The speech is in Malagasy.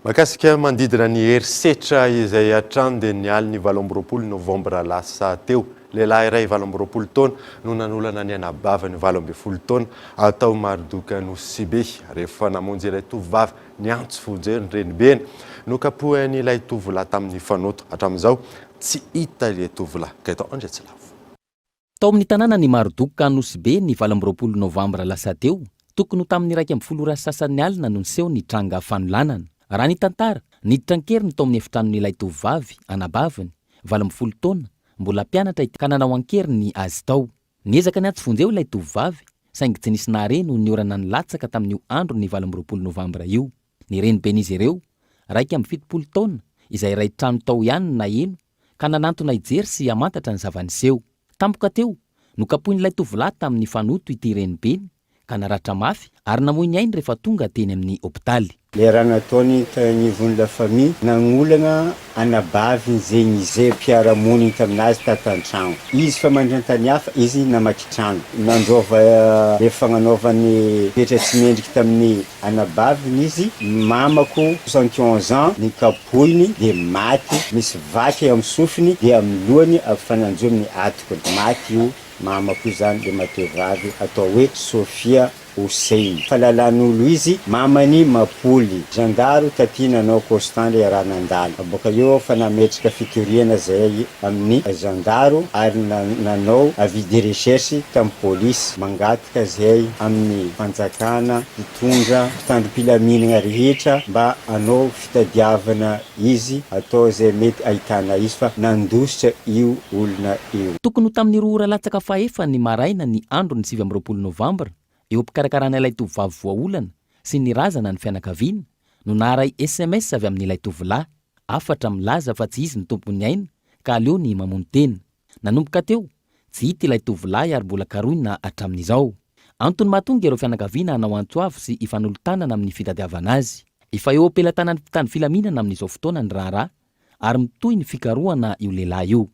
Mahakasika mandidina ny herisetra izay hatrany dia nialy ny 20 novambra lasa teo. Lehilahy iray 20 taona no nanolana ny anabavany 20 taona atao maridoka Nosy-be. Rehefa namonjy ilay tovovavy niantso fonjeny renibeny no kapohan'ilay tovolahy tamin'ny fanoto. Hatramin'izao tsy hita ilay tovolahy. Gaëtan Andriatsilavo. Tao amin'ny tanàna ny maridoka Nosy-be ny 20 novambra lasa teo, tokony tamin'ny 12 ora sasany alina no niseho ny tranga fanolanana. Raha ny tantara, niditra ankeriny tao amin'ny efitranon'ilay tovovavy anabaviny 20 taona, mbola mpianatra ka nanao ankeriny azy tao. Niezaka niantso vonjeo ilay tovovavy, saingy tsy nisy nahare no niorana nilatsaka tamin'io andro ny 20 novambra io. Ny reniben'izy ireo, 7 taona, izay iray trano tao ihany na eno, ka nanantona hijery sy hamantatra ny zava-niseho. Tampoka teo, no kapoin'ilay tovolahy tamin'ny fanoto ity renibeny, ka naratra mafy ary namoy ny ainy rehefa tonga teny amin'ny hôpitaly. Le raha nataony tanivon'ny la famille nanolana anabaviny zegny izay mpiara-moniny taminazy tatantrano. Izy fa mandrentany hafa, izy namaky trano. Nanjova le fagnanaovany petra tsy mendriky tamin'ny anabaviny izy. Mamako 71 ans nikapoiny de maty, misy vaky amin'ny sofiny de amin'ny lohany afananjo amin'ny atokony. Maty io mamako zany le matevavy atao hoe Sofia Hussein. Falalan'olo izy mamany Mapoly. Jandaro taty nanao constant le raha nandalo. Aboka eo fa nametraka fitoriana zay amin'ny jandaro ary nanao avis de recherche tamin'ny polisy mangataka zay amin'ny fanjakana hitondra mpitandrom-pilaminana rehetra mba hanao fitadiavana izy atao zay mety ahitana izy fa nandositra io olona io. Tokony tamin'ny 2 ora latsaka fahefa ny maraina ny andro ny 20 novambra, eo mpikarakarana ilay tovovavy voaolana sy ny razana ny fianakaviana no naharay SMS avy amin'ilay tovolahy, afatra milaza fa tsy izy ny tompony aina ka aleo ny mamono tena. Nanomboka teo, tsy hita ilay tovolahy ary mbola karohina hatramin'izao. Antony mahatonga ireo fianakaviana hanao antsoavy sy hifanolotanana amin'ny fitadiavana azy. Efa eo ampelantanan'ny mpitandro filaminana amin'izao fotoana ny raharaha ary mitohy ny fikarohana io lehilahy io.